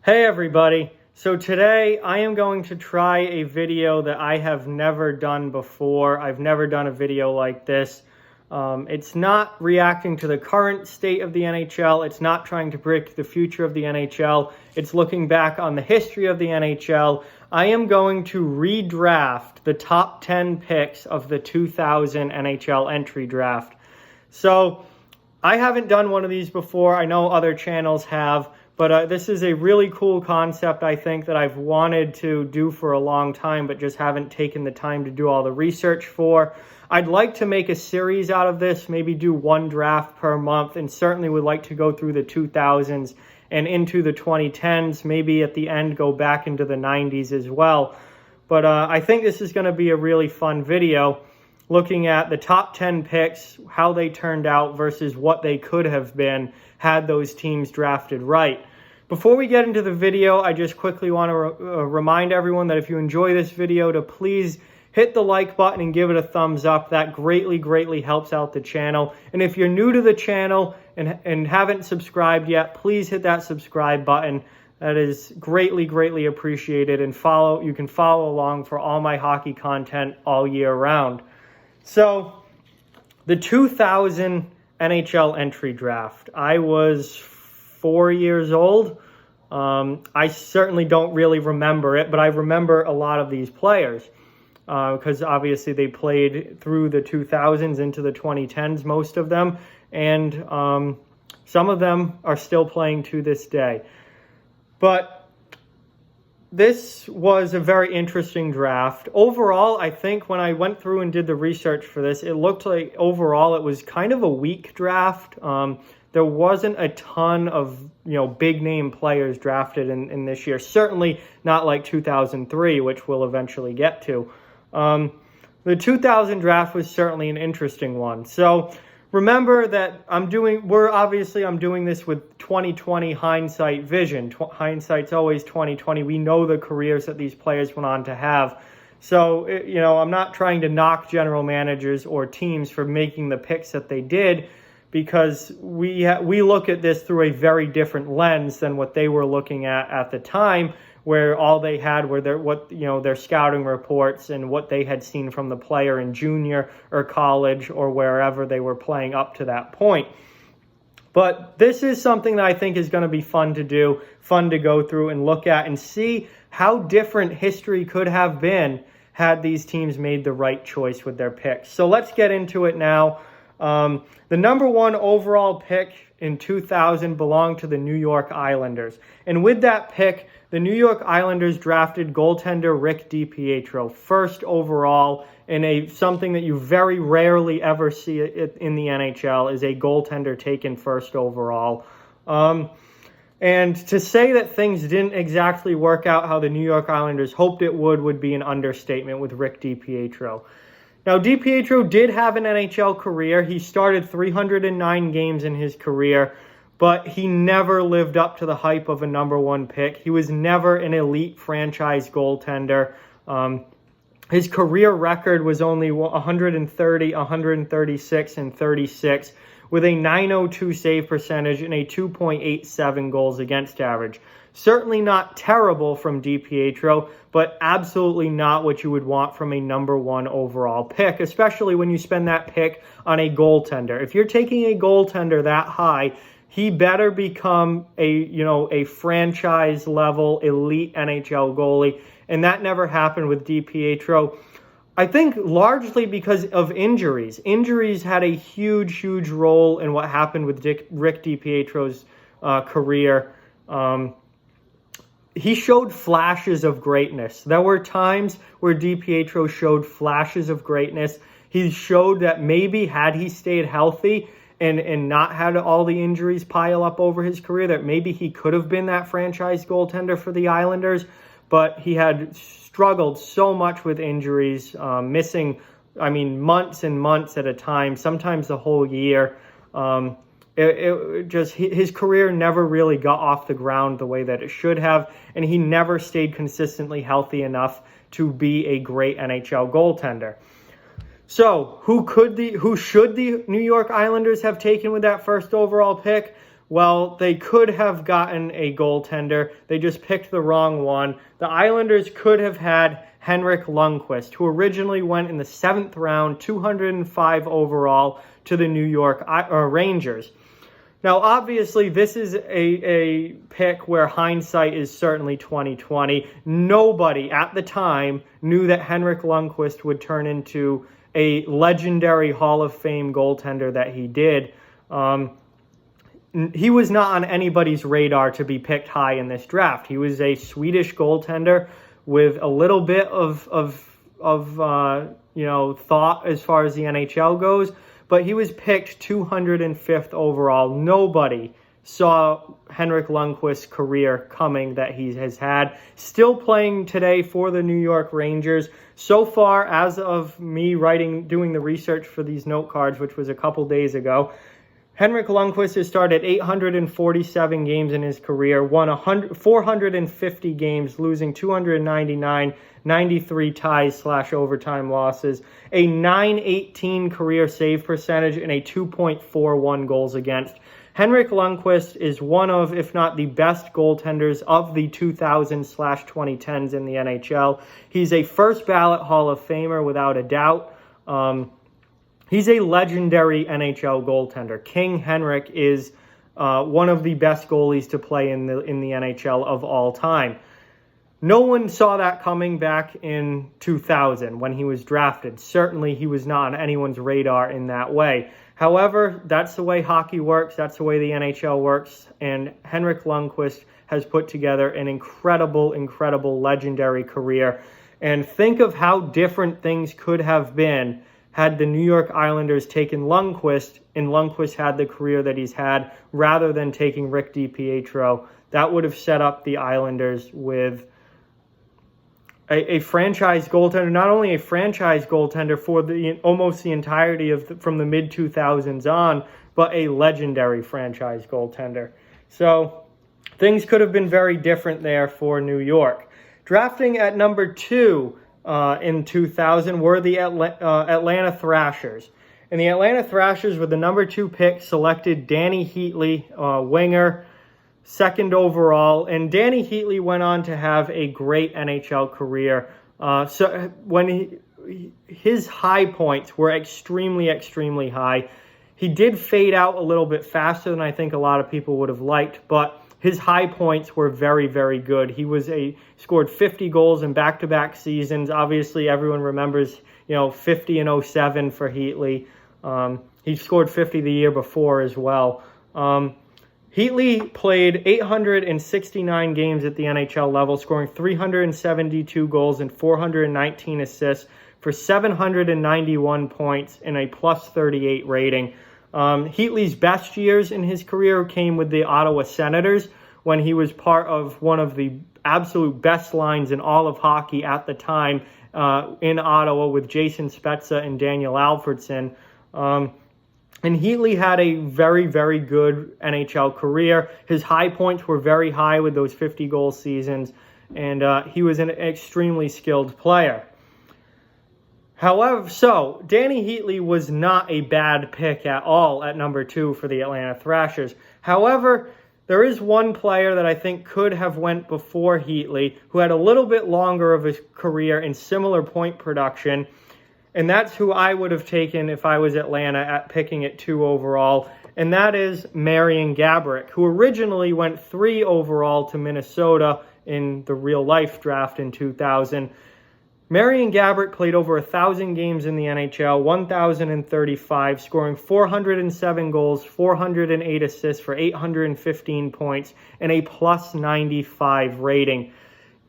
Hey everybody, so today I am going to try a video that I have never done before. I've never done a video like this. It's not reacting to the current state of the NHL. It's not trying to predict the future of the NHL. It's looking back on the history of the NHL. I am going to redraft the top 10 picks of the 2000 NHL entry draft. So I haven't done one of these before. I know other channels have. But this is a really cool concept, I think, that I've wanted to do for a long time, but just haven't taken the time to do all the research for. I'd like to make a series out of this, maybe do one draft per month, and certainly would like to go through the 2000s and into the 2010s, maybe at the end go back into the 90s as well. But I think this is going to be a really fun video, looking at the top 10 picks, how they turned out versus what they could have been had those teams drafted right. Before we get into the video, I just quickly want to remind everyone that if you enjoy this video, to please hit the like button and give it a thumbs up. That greatly helps out the channel. And if you're new to the channel and haven't subscribed yet, please hit that subscribe button. That is greatly appreciated. And you can follow along for all my hockey content all year round. So, the 2000 NHL entry draft. I was 4 years old. I certainly don't really remember it, but I remember a lot of these players because obviously they played through the 2000s into the 2010s, most of them, and some of them are still playing to this day. But this was a very interesting draft. Overall, I think when I went through and did the research for this, it looked like overall it was kind of a weak draft. There wasn't a ton of big name players drafted in this year. Certainly not like 2003, which we'll eventually get to. The 2000 draft was certainly an interesting one. So remember that I'm doing this with 2020 hindsight vision. Hindsight's always 2020. We know the careers that these players went on to have. So, I'm not trying to knock general managers or teams for making the picks that they did, because we look at this through a very different lens than what they were looking at the time, where all they had were their scouting reports and what they had seen from the player in junior or college or wherever they were playing up to that point. But this is something that I think is going to be fun to do, fun to go through and look at and see how different history could have been had these teams made the right choice with their picks. So let's get into it now. The number one overall pick in 2000 belonged to the New York Islanders. And with that pick, the New York Islanders drafted goaltender Rick DiPietro, first overall, in something that you very rarely ever see in the NHL is a goaltender taken first overall. And to say that things didn't exactly work out how the New York Islanders hoped it would be an understatement with Rick DiPietro. Now, DiPietro did have an NHL career. He started 309 games in his career, but he never lived up to the hype of a number one pick. He was never an elite franchise goaltender. His career record was only 130, 136, and 36, with a .902 save percentage and a 2.87 goals against average. Certainly not terrible from DiPietro, but absolutely not what you would want from a number one overall pick, especially when you spend that pick on a goaltender. If you're taking a goaltender that high, he better become a franchise level elite NHL goalie, and that never happened with DiPietro. I think largely because of injuries. Injuries had a huge role in what happened with Rick DiPietro's career. He showed flashes of greatness. There were times where DiPietro showed flashes of greatness. He showed that maybe had he stayed healthy and not had all the injuries pile up over his career, that maybe he could have been that franchise goaltender for the Islanders. But he had struggled so much with injuries, missing, months and months at a time, sometimes the whole year. His career never really got off the ground the way that it should have, and he never stayed consistently healthy enough to be a great NHL goaltender. So, who should the New York Islanders have taken with that first overall pick? Well, they could have gotten a goaltender. They just picked the wrong one. The Islanders could have had Henrik Lundqvist, who originally went in the 7th round, 205 overall, to the New York Rangers. Now, obviously, this is a pick where hindsight is certainly 2020. Nobody at the time knew that Henrik Lundqvist would turn into a legendary Hall of Fame goaltender that he did. He was not on anybody's radar to be picked high in this draft. He was a Swedish goaltender with a little bit of thought as far as the NHL goes, but he was picked 205th overall. Nobody saw Henrik Lundqvist's career coming that he has had. Still playing today for the New York Rangers. So far, as of me doing the research for these note cards, which was a couple days ago, Henrik Lundqvist has started 847 games in his career, won 450 games, losing 299, 93 ties / overtime losses, a .918 career save percentage, and a 2.41 goals against. Henrik Lundqvist is one of, if not the best goaltenders of the 2000s / 2010s in the NHL. He's a first ballot Hall of Famer without a doubt. He's a legendary NHL goaltender. King Henrik is one of the best goalies to play in the NHL of all time. No one saw that coming back in 2000 when he was drafted. Certainly, he was not on anyone's radar in that way. However, that's the way hockey works. That's the way the NHL works. And Henrik Lundqvist has put together an incredible, legendary career. And think of how different things could have been had the New York Islanders taken Lundqvist and Lundqvist had the career that he's had rather than taking Rick DiPietro. That would have set up the Islanders with a franchise goaltender, not only a franchise goaltender for almost the entirety from the mid-2000s on, but a legendary franchise goaltender. So things could have been very different there for New York. Drafting at number 2 in 2000 were the Atlanta Thrashers. And the Atlanta Thrashers, with the number 2 pick, selected Danny Heatley, winger, 2nd overall. And Danny Heatley went on to have a great NHL career. So when his high points were extremely high. He did fade out a little bit faster than I think a lot of people would have liked, but his high points were very good. He scored 50 goals in back-to-back seasons. Obviously, everyone remembers, 50 and 07 for Heatley. He scored 50 the year before as well. Heatley played 869 games at the NHL level, scoring 372 goals and 419 assists for 791 points and a +38 rating. Heatley's best years in his career came with the Ottawa Senators when he was part of one of the absolute best lines in all of hockey at the time in Ottawa with Jason Spezza and Daniel Alfredsson. And Heatley had a very good NHL career. His high points were very high with those 50-goal seasons, and he was an extremely skilled player. However, so Danny Heatley was not a bad pick at all at number 2 for the Atlanta Thrashers. However, there is one player that I think could have went before Heatley who had a little bit longer of a career in similar point production, and that's who I would have taken if I was Atlanta at picking at 2 overall, and that is Marian Gaborik, who originally went 3 overall to Minnesota in the real-life draft in 2000. Marian Gaborik played over 1,000 games in the NHL, 1,035, scoring 407 goals, 408 assists for 815 points, and a +95 rating.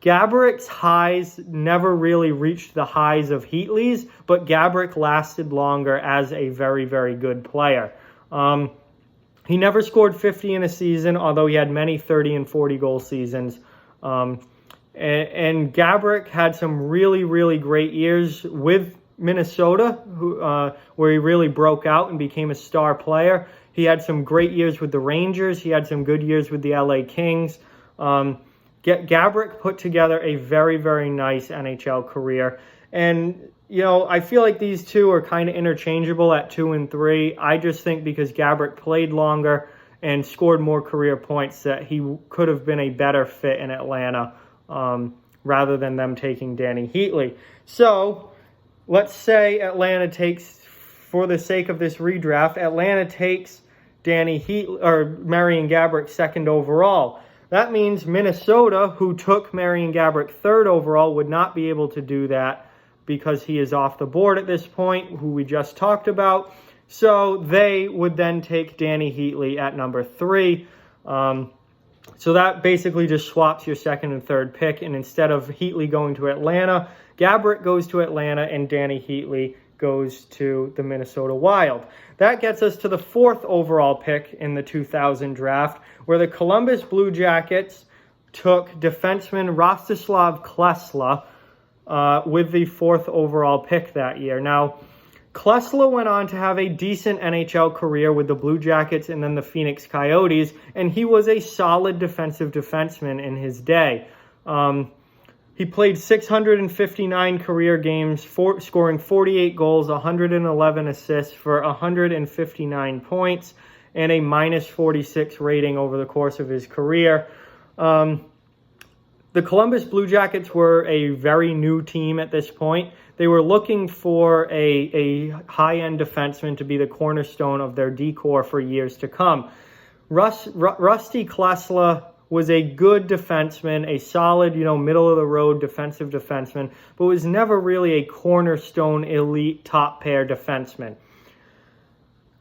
Gaborik's highs never really reached the highs of Heatley's, but Gaborik lasted longer as a very good player. He never scored 50 in a season, although he had many 30 and 40 goal seasons. And Gaborik had some really great years with Minnesota, where he really broke out and became a star player. He had some great years with the Rangers. He had some good years with the LA Kings. Gaborik put together a very nice NHL career. And, I feel like these two are kind of interchangeable at 2 and 3. I just think because Gaborik played longer and scored more career points, that he could have been a better fit in Atlanta rather than them taking Danny Heatley. So let's say Atlanta takes, for the sake of this redraft, Atlanta takes Danny Heatley or Marian Gaborik 2nd overall. That means Minnesota, who took Marian Gaborik 3rd overall, would not be able to do that because he is off the board at this point, who we just talked about. So they would then take Danny Heatley at number 3. So that basically just swaps your 2nd and 3rd pick. And instead of Heatley going to Atlanta, Gaborik goes to Atlanta and Danny Heatley goes to the Minnesota Wild. That gets us to the 4th overall pick in the 2000 draft, where the Columbus Blue Jackets took defenseman Rostislav Klesla with the 4th overall pick that year. Now, Klesla went on to have a decent NHL career with the Blue Jackets and then the Phoenix Coyotes, and he was a solid defensive defenseman in his day. He played 659 career games, scoring 48 goals, 111 assists for 159 points, and a -46 rating over the course of his career. The Columbus Blue Jackets were a very new team at this point. They were looking for a high-end defenseman to be the cornerstone of their D-core for years to come. Rusty Klesla was a good defenseman, a solid, middle-of-the-road defensive defenseman, but was never really a cornerstone elite top-pair defenseman.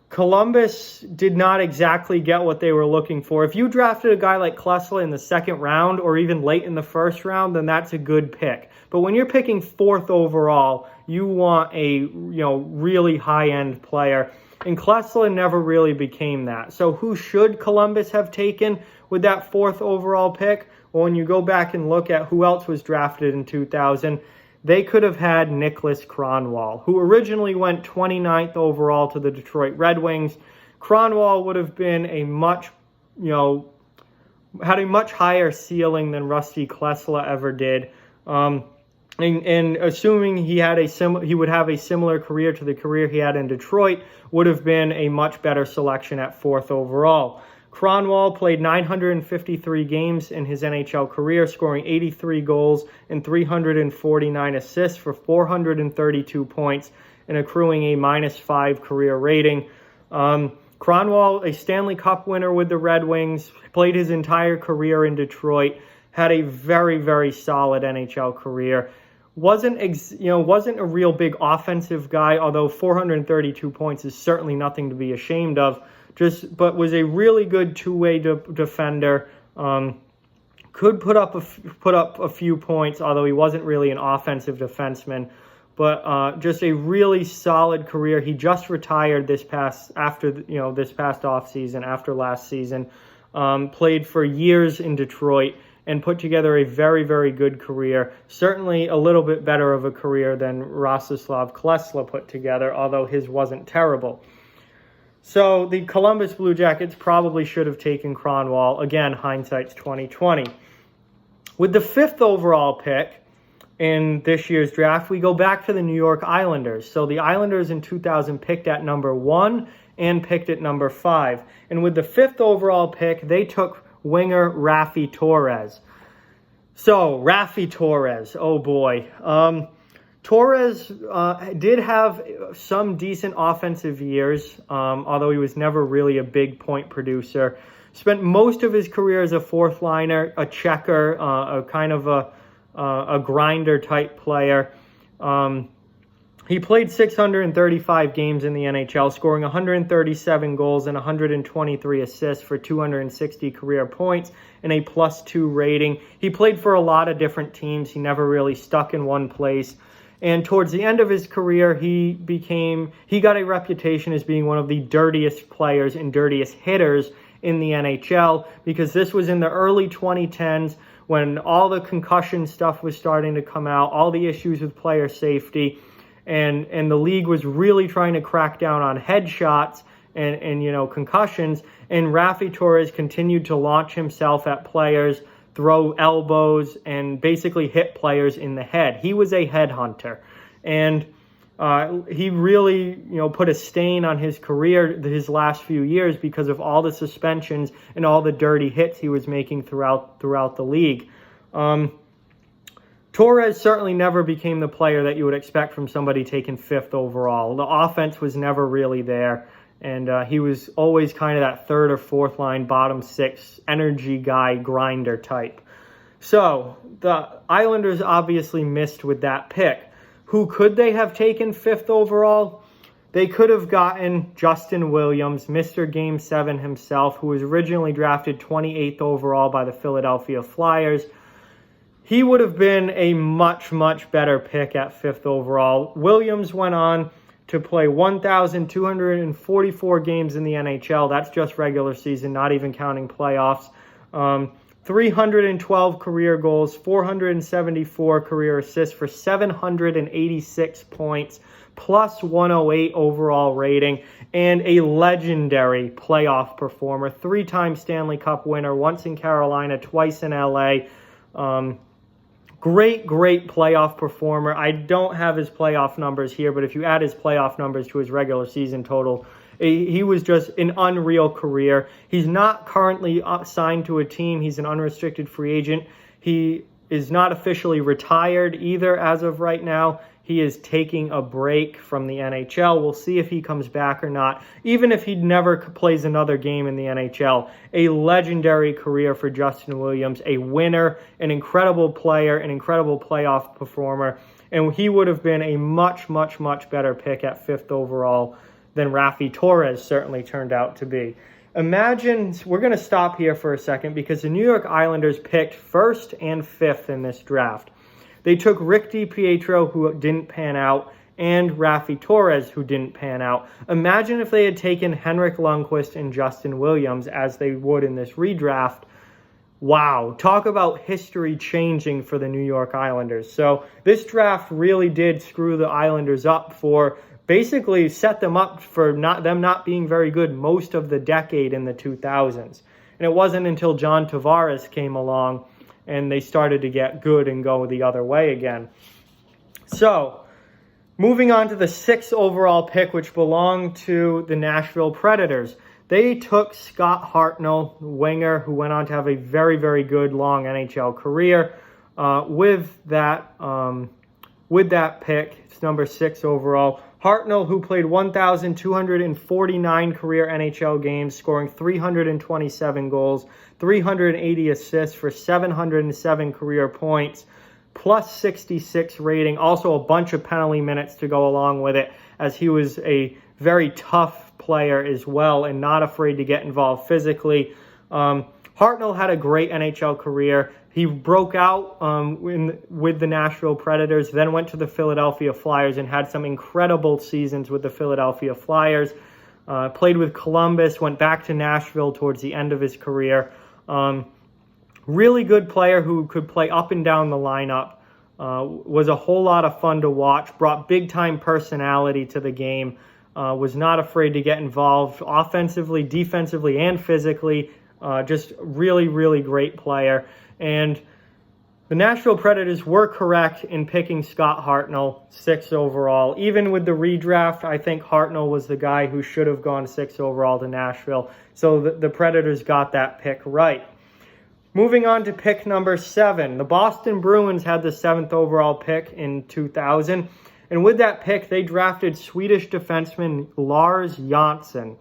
Columbus did not exactly get what they were looking for. If you drafted a guy like Klesla in the 2nd round or even late in the 1st round, then that's a good pick. But when you're picking 4th overall, you want a really high-end player. And Klesla never really became that. So who should Columbus have taken with that 4th overall pick? Well, when you go back and look at who else was drafted in 2000, they could have had Nicholas Kronwall, who originally went 29th overall to the Detroit Red Wings. Kronwall would have been had a much higher ceiling than Rusty Klesla ever did. And assuming he would have a similar career to the career he had in Detroit, would have been a much better selection at 4th overall. Kronwall played 953 games in his NHL career, scoring 83 goals and 349 assists for 432 points and accruing a -5 career rating. Kronwall, a Stanley Cup winner with the Red Wings, played his entire career in Detroit, had a very, very solid NHL career. Wasn't a real big offensive guy, although 432 points is certainly nothing to be ashamed of. But was a really good two-way defender. Could put up a few points, although he wasn't really an offensive defenseman. But just a really solid career. He just retired this past offseason, after last season. Played for years in Detroit and put together a very, very good career. Certainly a little bit better of a career than Rostislav Klesla put together, although his wasn't terrible. So the Columbus Blue Jackets probably should have taken Kronwall. Again, hindsight's 2020. With the 5th overall pick in this year's draft, we go back to the New York Islanders. So the Islanders in 2000 picked at number 1 and picked at number 5. And with the 5th overall pick, they took winger Raffi Torres. So Raffi Torres, oh boy. Torres did have some decent offensive years, although he was never really a big point producer. Spent most of his career as a 4th liner, a checker, a kind of a grinder type player. He played 635 games in the NHL, scoring 137 goals and 123 assists for 260 career points and a +2 rating. He played for a lot of different teams. He never really stuck in one place. And towards the end of his career, he got a reputation as being one of the dirtiest players and dirtiest hitters in the NHL, because this was in the early 2010s when all the concussion stuff was starting to come out, all the issues with player safety, and the league was really trying to crack down on headshots and concussions. And Raffi Torres continued to launch himself at players, throw elbows, and basically hit players in the head. He was a headhunter. And He really, put a stain on his career his last few years because of all the suspensions and all the dirty hits he was making throughout the league. Torres certainly never became the player that you would expect from somebody taken 5th overall. The offense was never really there, and he was always kind of that 3rd or 4th line, bottom 6 energy guy, grinder type. So the Islanders obviously missed with that pick. Who could they have taken 5th overall? They could have gotten Justin Williams, Mr. Game 7 himself, who was originally drafted 28th overall by the Philadelphia Flyers. He would have been a much, much better pick at 5th overall. Williams went on to play 1,244 games in the NHL. That's just regular season, not even counting playoffs. 312 career goals, 474 career assists for 786 points, plus 108 overall rating, and a legendary playoff performer. 3-time Stanley Cup winner, once in Carolina, twice in LA. Great playoff performer. I don't have his playoff numbers here, but if you add his playoff numbers to his regular season total, he was just an unreal career. He's not currently signed to a team. He's an unrestricted free agent. He is not officially retired either as of right now. He is taking a break from the NHL. We'll see if he comes back or not. Even if he never plays another game in the NHL, a legendary career for Justin Williams, a winner, an incredible player, an incredible playoff performer, and he would have been a much, much, much better pick at 5th overall than Raffi Torres certainly turned out to be. Imagine, we're going to stop here for a second because the New York Islanders picked 1st and 5th in this draft. They took Rick DiPietro, who didn't pan out, and Raffi Torres, who didn't pan out. Imagine if they had taken Henrik Lundqvist and Justin Williams, as they would in this redraft. Wow, talk about history changing for the New York Islanders. So this draft really did screw the Islanders up for basically set them up for them not being very good most of the decade in the 2000s. And it wasn't until John Tavares came along and they started to get good and go the other way again. So, moving on to the 6th overall pick, which belonged to the Nashville Predators. They took Scott Hartnell, winger, who went on to have a very, very good long NHL career. With that pick, it's number 6 overall. Hartnell, who played 1,249 career NHL games, scoring 327 goals, 380 assists for 707 career points, plus 66 rating. Also a bunch of penalty minutes to go along with it, as he was a very tough player as well and not afraid to get involved physically. Hartnell had a great NHL career. He broke out with the Nashville Predators, then went to the Philadelphia Flyers and had some incredible seasons with the Philadelphia Flyers. Played with Columbus, went back to Nashville towards the end of his career. Really good player who could play up and down the lineup. Was a whole lot of fun to watch. Brought big-time personality to the game. Was not afraid to get involved offensively, defensively, and physically. Just really, really great player. And the Nashville Predators were correct in picking Scott Hartnell 6th overall. Even with the redraft, I think Hartnell was the guy who should have gone 6th overall to Nashville. So the Predators got that pick right. Moving on to pick number 7. The Boston Bruins had the 7th overall pick in 2000. And with that pick, they drafted Swedish defenseman Lars Jonsson.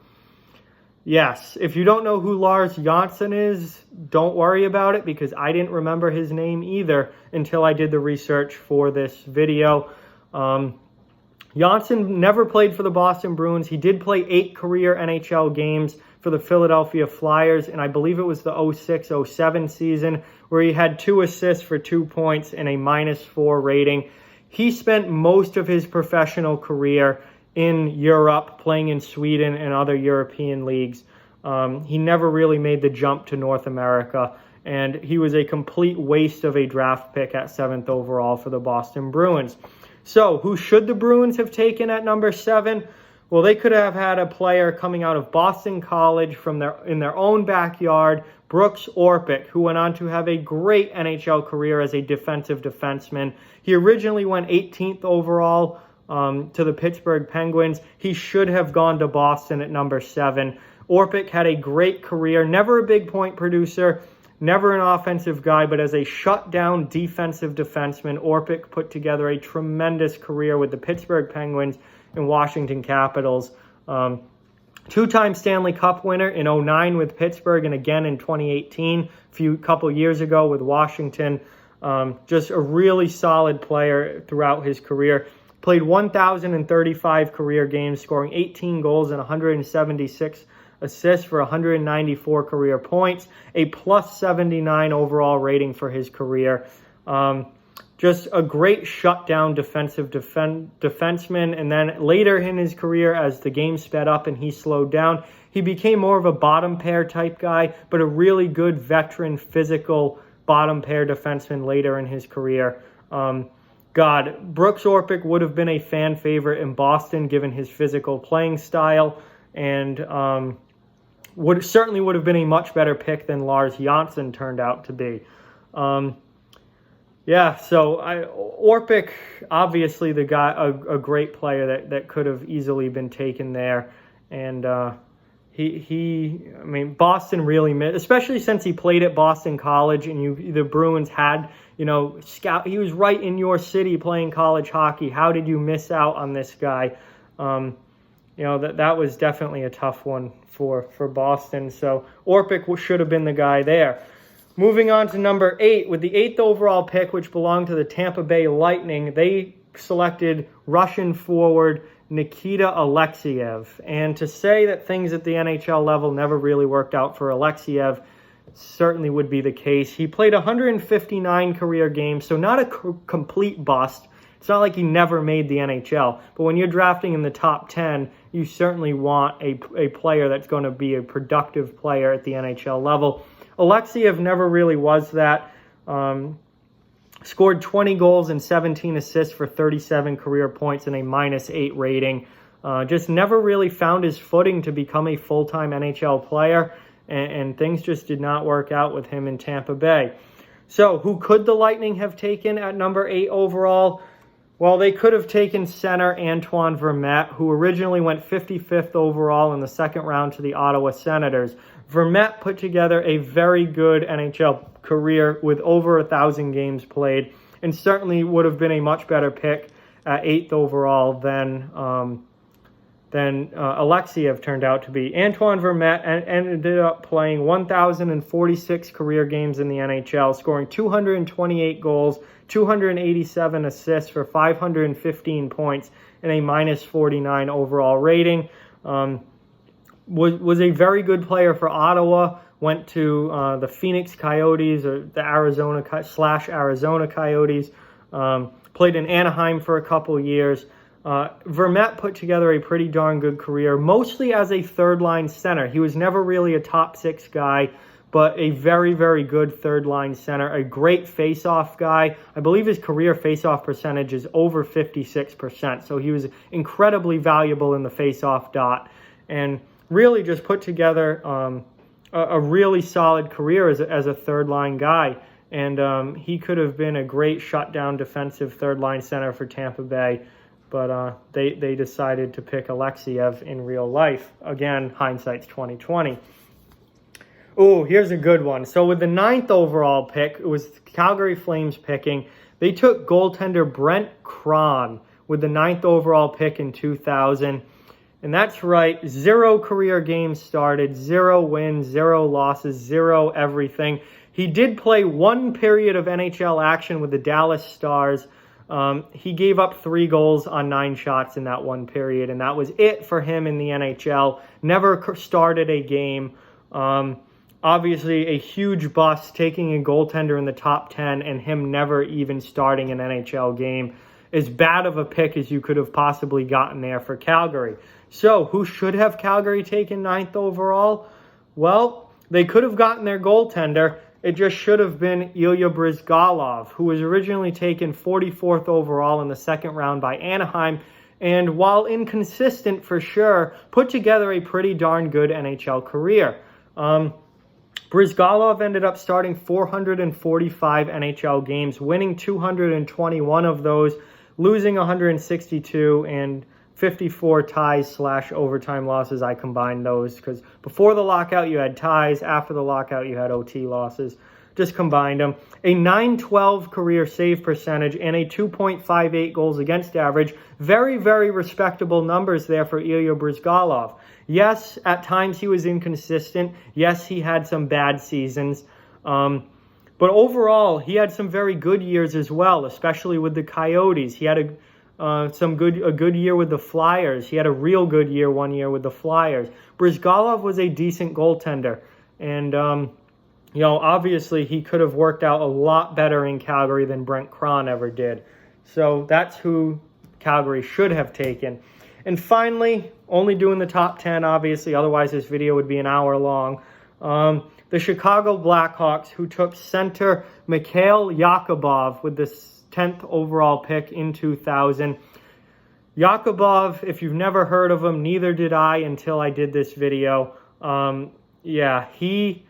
Yes, if you don't know who Lars Jonsson is, don't worry about it because I didn't remember his name either until I did the research for this video. Jonsson never played for the Boston Bruins. He did play 8 career NHL games for the Philadelphia Flyers, and I believe it was the 06-07 season where he had 2 assists for 2 points and a -4 rating. He spent most of his professional career in Europe, playing in Sweden and other European leagues. He never really made the jump to North America, and he was a complete waste of a draft pick at 7th overall for the Boston Bruins. So, who should the Bruins have taken at number 7? Well, they could have had a player coming out of Boston College in their own backyard, Brooks Orpik, who went on to have a great NHL career as a defensive defenseman. He originally went 18th overall, to the Pittsburgh Penguins. He should have gone to Boston at number 7. Orpik had a great career, never a big point producer, never an offensive guy, but as a shutdown defensive defenseman, Orpik put together a tremendous career with the Pittsburgh Penguins and Washington Capitals. Two-time Stanley Cup winner in 2009 with Pittsburgh and again in 2018, couple years ago with Washington. Just a really solid player throughout his career. Played 1,035 career games, scoring 18 goals and 176 assists for 194 career points, a plus 79 overall rating for his career. Just a great shutdown defensive defenseman. And then later in his career, as the game sped up and he slowed down, he became more of a bottom pair type guy, but a really good veteran physical bottom pair defenseman later in his career. Brooks Orpik would have been a fan favorite in Boston given his physical playing style, and certainly would have been a much better pick than Lars Janssen turned out to be. Orpik, obviously the guy, a great player that could have easily been taken there, and Boston really missed, especially since he played at Boston College, and the Bruins had, scout. He was right in your city playing college hockey. How did you miss out on this guy? That was definitely a tough one for Boston. So Orpik should have been the guy there. Moving on to number 8, with the 8th overall pick, which belonged to the Tampa Bay Lightning, they selected Russian forward Nikita Alexeyev. And to say that things at the NHL level never really worked out for Alexeyev certainly would be the case. He played 159 career games, so not a complete bust. It's not like he never made the NHL. But when you're drafting in the top 10, you certainly want a player that's going to be a productive player at the NHL level. Alexeyev never really was that. Scored 20 goals and 17 assists for 37 career points and a -8 rating. Just never really found his footing to become a full-time NHL player, and things just did not work out with him in Tampa Bay. So who could the Lightning have taken at number 8 overall? Well, they could have taken center Antoine Vermette, who originally went 55th overall in the second round to the Ottawa Senators. Vermette put together a very good NHL career with over 1,000 games played, and certainly would have been a much better pick at 8th overall than Alexeyev turned out to be. Antoine Vermette ended up playing 1,046 career games in the NHL, scoring 228 goals, 287 assists for 515 points, and a -49 overall rating. Was a very good player for Ottawa. Went to the Phoenix Coyotes, or the Arizona Coyotes. Played in Anaheim for a couple years. Vermette put together a pretty darn good career, mostly as a third-line center. He was never really a top 6 guy, but a very, very good third-line center. A great face-off guy. I believe his career face-off percentage is over 56%, so he was incredibly valuable in the face-off dot, and really just put together a really solid career as a third-line guy. And he could have been a great shutdown defensive third-line center for Tampa Bay, but they decided to pick Alexeyev in real life. Again, hindsight's 2020. Oh, here's a good one. So with the 9th overall pick, it was Calgary Flames picking. They took goaltender Brent Krahn with the 9th overall pick in 2000. And that's right, 0 career games started, 0 wins, 0 losses, 0 everything. He did play 1 period of NHL action with the Dallas Stars. He gave up 3 goals on 9 shots in that 1 period, and that was it for him in the NHL. Never started a game. Obviously, a huge bust, taking a goaltender in the top 10 and him never even starting an NHL game. As bad of a pick as you could have possibly gotten there for Calgary. So, who should have Calgary taken 9th overall? Well, they could have gotten their goaltender. It just should have been Ilya Bryzgalov, who was originally taken 44th overall in the second round by Anaheim, and while inconsistent for sure, put together a pretty darn good NHL career. Bryzgalov ended up starting 445 NHL games, winning 221 of those, losing 162 and 54 ties / overtime losses. I combined those because before the lockout you had ties, after the lockout you had OT losses. Just combined them. A .912 career save percentage and a 2.58 goals against average. Very, very respectable numbers there for Ilya Bryzgalov. Yes, at times he was inconsistent. Yes, he had some bad seasons. But overall, he had some very good years as well, especially with the Coyotes. He had a good year with the Flyers. He had a real good year one year with the Flyers. Bryzgalov was a decent goaltender. And, obviously he could have worked out a lot better in Calgary than Brent Cron ever did. So that's who Calgary should have taken. And finally, only doing the top 10, obviously, otherwise this video would be an hour long. The Chicago Blackhawks, who took center Mikhail Yakubov with the 10th overall pick in 2000. Yakubov, if you've never heard of him, neither did I until I did this video. He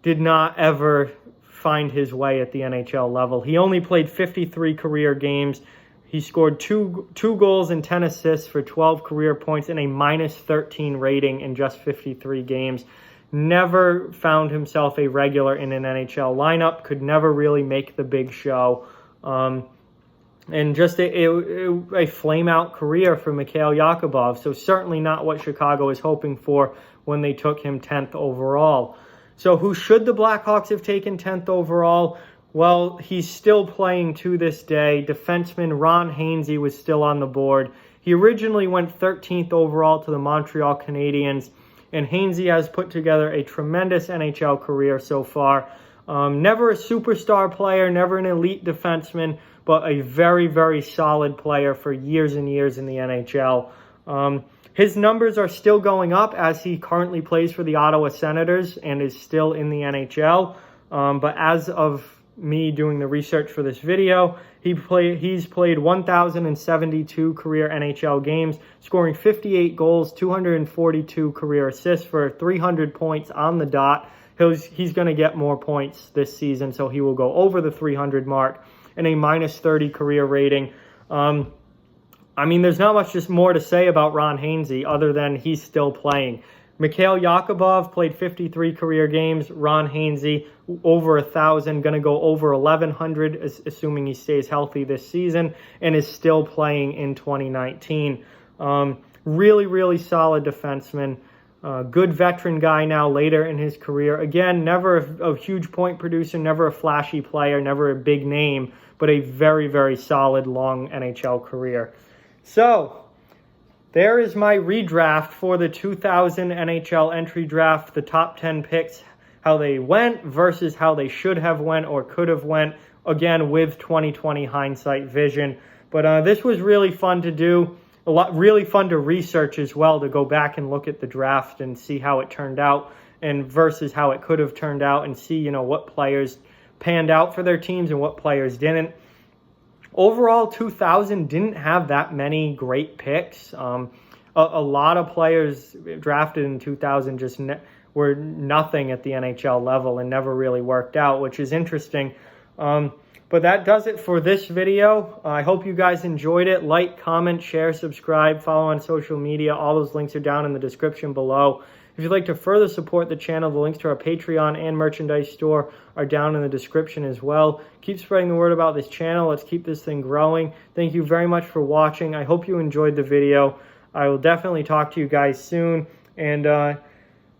did not ever find his way at the NHL level. He only played 53 career games. He scored two goals and 10 assists for 12 career points and a -13 rating in just 53 games. Never found himself a regular in an NHL lineup, could never really make the big show. And just a flame-out career for Mikhail Yakubov, so certainly not what Chicago was hoping for when they took him 10th overall. So who should the Blackhawks have taken 10th overall? Well, he's still playing to this day. Defenseman Ron Hainsey was still on the board. He originally went 13th overall to the Montreal Canadiens, and Hainsey has put together a tremendous NHL career so far. Never a superstar player, never an elite defenseman, but a very, very solid player for years and years in the NHL. His numbers are still going up as he currently plays for the Ottawa Senators and is still in the NHL. But as of me doing the research for this video, he's played 1,072 career NHL games, scoring 58 goals, 242 career assists for 300 points on the dot. He's going to get more points this season, so he will go over the 300 mark and a -30 career rating. There's not much just more to say about Ron Hainsey other than he's still playing. Mikhail Yakubov played 53 career games. Ron Hainsey, over 1,000, going to go over 1,100, assuming he stays healthy this season, and is still playing in 2019. Really, really solid defenseman. Good veteran guy now later in his career. Again, never a huge point producer, never a flashy player, never a big name, but a very, very solid long NHL career. So, there is my redraft for the 2000 NHL entry draft, the top 10 picks, how they went versus how they should have went or could have went, again, with 2020 hindsight vision. But this was really fun to do, really fun to research as well, to go back and look at the draft and see how it turned out and versus how it could have turned out and see, what players panned out for their teams and what players didn't. Overall, 2000 didn't have that many great picks. A lot of players drafted in 2000 just were nothing at the NHL level and never really worked out, which is interesting. But that does it for this video. I hope you guys enjoyed it. Like, comment, share, subscribe, follow on social media. All those links are down in the description below. If you'd like to further support the channel, the links to our Patreon and merchandise store are down in the description as well. Keep spreading the word about this channel. Let's keep this thing growing. Thank you very much for watching. I hope you enjoyed the video. I will definitely talk to you guys soon. And I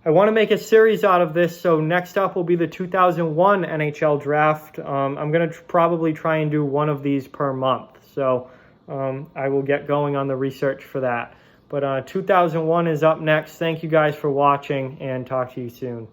want to make a series out of this. So next up will be the 2001 NHL Draft. I'm going to probably try and do one of these per month. So I will get going on the research for that. But 2001 is up next. Thank you guys for watching, and talk to you soon.